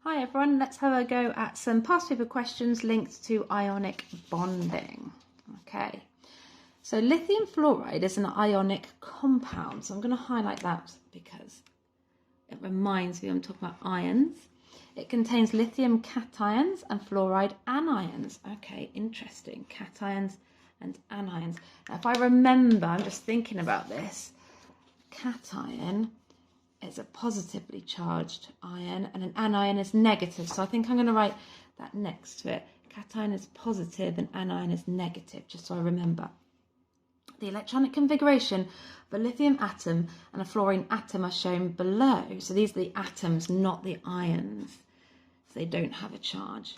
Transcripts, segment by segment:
Hi everyone, let's have a go at some past paper questions linked to ionic bonding. Okay, so lithium fluoride is an ionic compound, so I'm going to highlight that because it reminds me I'm talking about ions. It contains lithium cations and fluoride anions. Okay, interesting, cations and anions. Now if I remember, I'm just thinking about this, cation is a positively charged ion and an anion is negative. So I think I'm going to write that next to it. Cation is positive and anion is negative, just so I remember. The electronic configuration of a lithium atom and a fluorine atom are shown below. So these are the atoms, not the ions. So they don't have a charge.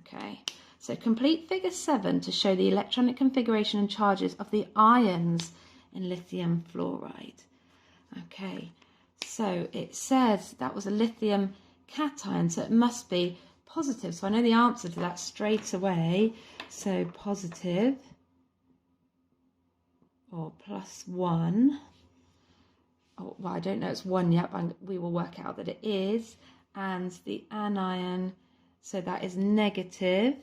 Okay. So complete figure 7 to show the electronic configuration and charges of the ions in lithium fluoride. Okay. So it says that was a lithium cation, so it must be positive. So I know the answer to that straight away. So positive or +1. Oh, well, I don't know it's 1 yet, but we will work out that it is. And the anion, so that is negative.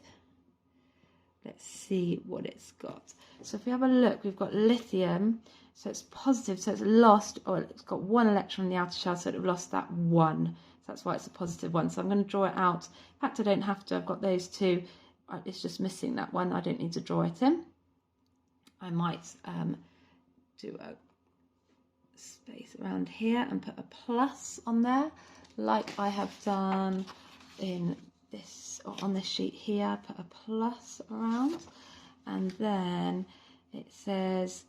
Let's see what it's got. So if we have a look, we've got lithium. So it's positive, so it's lost, or it's got 1 electron in the outer shell, so it would have lost that 1. So that's why it's a positive 1. So I'm going to draw it out. In fact, I don't have to. I've got those 2. It's just missing that 1. I don't need to draw it in. I might do a space around here and put a plus on there, like I have done in this, or on this sheet here. Put a plus around, and then it says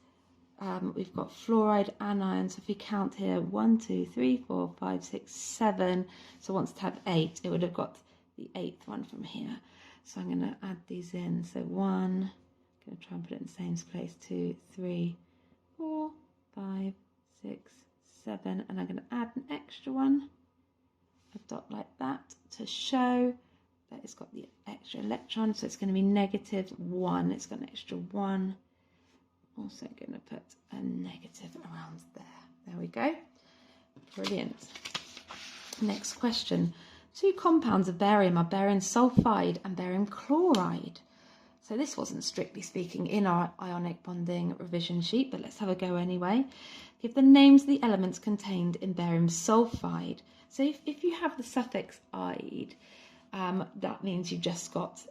we've got fluoride anions. So if we count here, 1, 2, 3, 4, 5, 6, 7. So it wants to have 8. It would have got the 8th one from here. So I'm going to add these in. So 1, I'm going to try and put it in the same place. 2, 3, 4, 5, 6, 7. And I'm going to add an extra one, a dot like that, to show that it's got the extra electron. So it's going to be -1. It's got an extra 1. Also going to put a negative around there. There we go. Brilliant. Next question. 2 compounds of barium are barium sulfide and barium chloride. So this wasn't strictly speaking in our ionic bonding revision sheet, but let's have a go anyway. Give the names of the elements contained in barium sulfide. So if you have the suffix "ide", that means you've just got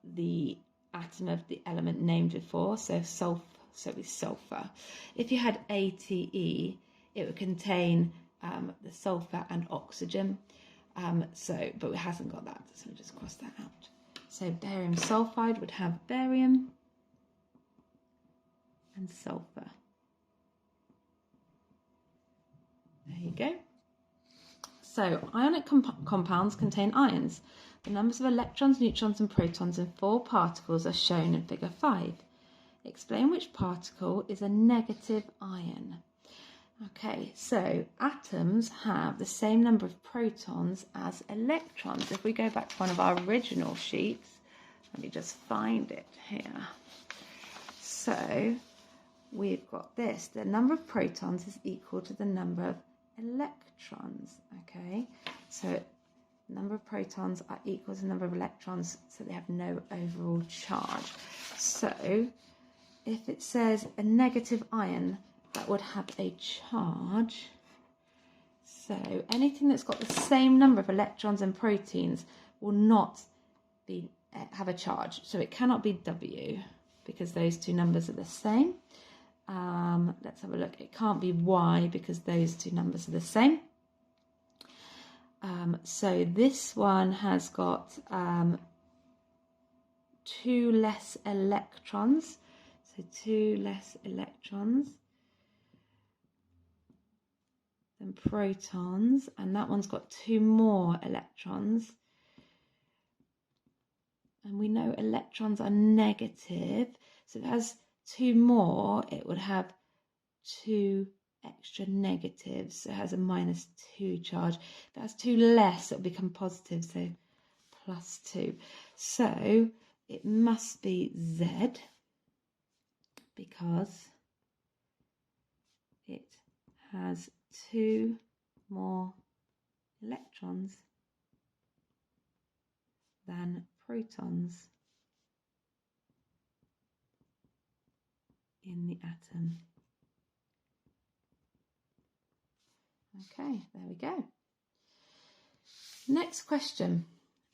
the atom of the element named before, so sulfur. So it's sulfur. If you had ATE, it would contain the sulfur and oxygen. But it hasn't got that, so we'll just cross that out. So barium sulfide would have barium and sulfur. There you go. So ionic compounds contain ions. The numbers of electrons, neutrons and protons in 4 particles are shown in figure 5. Explain which particle is a negative ion. Okay, so atoms have the same number of protons as electrons. If we go back to one of our original sheets, let me just find it here. So we've got this. The number of protons is equal to the number of electrons. Okay, so the number of protons are equal to the number of electrons, so they have no overall charge. So if it says a negative ion, that would have a charge. So anything that's got the same number of electrons and proteins will not have a charge. So it cannot be W because those 2 numbers are the same. Let's have a look. It can't be Y because those 2 numbers are the same. So this one has got 2 less electrons. So 2 less electrons than protons, and that one's got 2 more electrons. And we know electrons are negative, so if it has 2 more, it would have 2 extra negatives. So it has a -2 charge. If it has 2 less, it'll become positive, so +2. So it must be Z, because it has 2 more electrons than protons in the atom. Okay, there we go. Next question.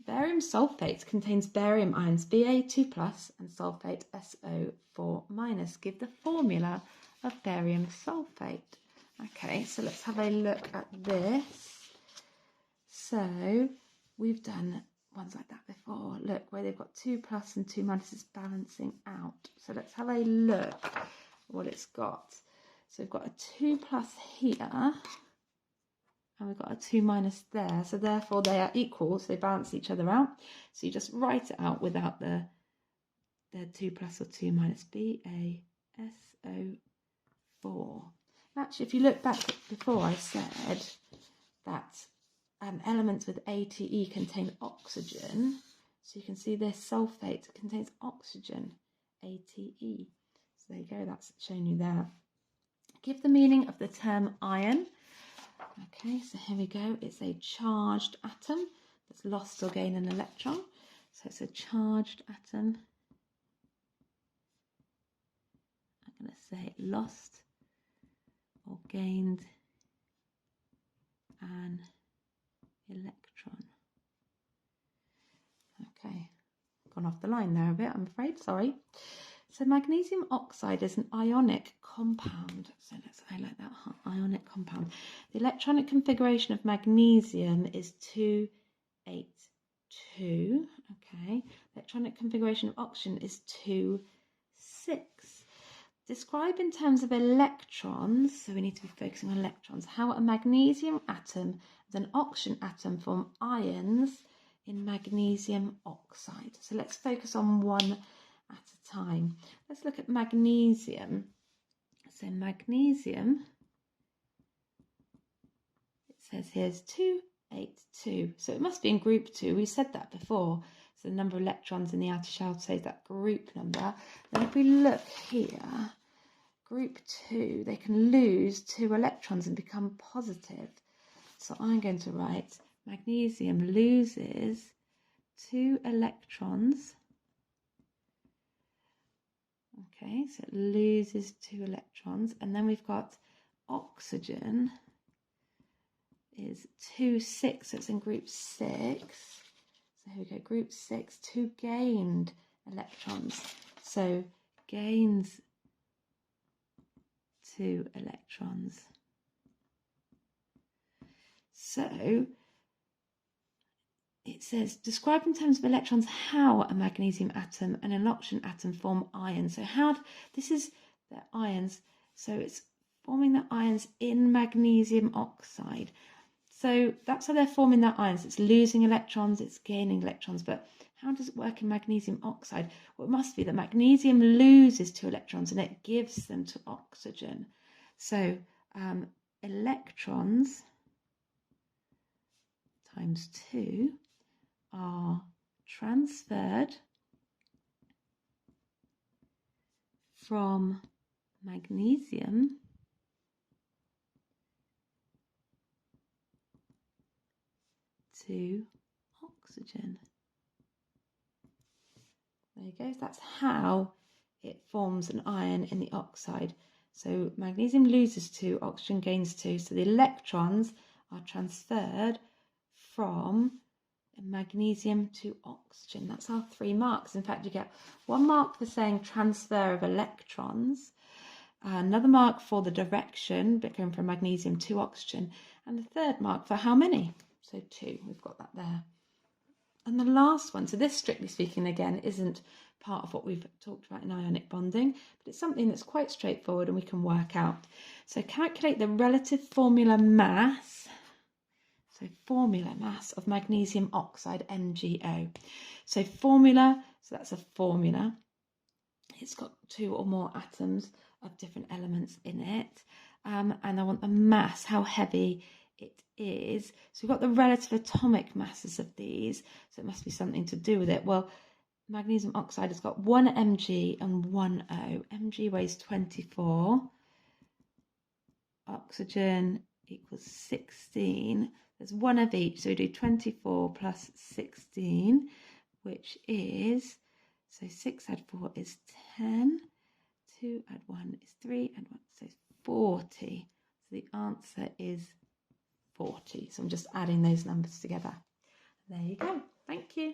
Barium sulfate contains barium ions Ba2+ and sulfate SO4-. Give the formula of barium sulfate. Okay, so let's have a look at this. So we've done ones like that before. Look, where they've got 2+ and 2- is balancing out. So let's have a look at what it's got. So we've got a 2+ here. And we've got a 2- there, so therefore they are equal, so they balance each other out. So you just write it out without the 2+ or 2-, BaSO4. Actually, if you look back before, I said that elements with ATE contain oxygen. So you can see this sulfate contains oxygen, ATE. So there you go, that's shown you there. Give the meaning of the term ion. Okay, so here we go. It's a charged atom that's lost or gained an electron. So it's a charged atom. I'm going to say lost or gained an electron. Okay, gone off the line there a bit, I'm afraid, sorry. So magnesium oxide is an ionic compound. So let's highlight that, ionic compound. The electronic configuration of magnesium is 282. Okay. Electronic configuration of oxygen is 26. Describe in terms of electrons, so we need to be focusing on electrons, how a magnesium atom and an oxygen atom form ions in magnesium oxide. So let's focus on one at a time. Let's look at magnesium. So magnesium, it says here's 282. So it must be in group 2. We said that before. So the number of electrons in the outer shell says that group number. Then if we look here, group 2, they can lose 2 electrons and become positive. So I'm going to write magnesium loses 2 electrons. Okay, so it loses 2 electrons, and then we've got oxygen is 2,6, so it's in group 6. So here we go, group 6, 2 gained electrons. So gains 2 electrons. So it says, describe in terms of electrons how a magnesium atom and an oxygen atom form ions. So this is the ions, so it's forming the ions in magnesium oxide. So that's how they're forming their ions. It's losing electrons, it's gaining electrons, but how does it work in magnesium oxide? Well, it must be that magnesium loses 2 electrons and it gives them to oxygen. So electrons times 2 are transferred from magnesium to oxygen. There you go. That's how it forms an ion in the oxide. So magnesium loses 2, oxygen gains 2. So the electrons are transferred from magnesium to oxygen. That's our 3 marks. In fact, you get 1 mark for saying transfer of electrons, another mark for the direction, but going from magnesium to oxygen, and the 3rd mark for how many. So 2, we've got that there. And the last one, so this strictly speaking again isn't part of what we've talked about in ionic bonding, but it's something that's quite straightforward and we can work out. So calculate the relative formula mass. So formula mass of magnesium oxide, MgO. So formula, so that's a formula. It's got 2 or more atoms of different elements in it. And I want the mass, how heavy it is. So we've got the relative atomic masses of these. So it must be something to do with it. Well, magnesium oxide has got 1 Mg and 1 O. Mg weighs 24. Oxygen equals 16. There's 1 of each, so we do 24 plus 16. which is, so 6 add 4 is 10, 2 add 1 is 3, add 1, so 40. So the answer is 40. So I'm just adding those numbers together. There you go. Thank you.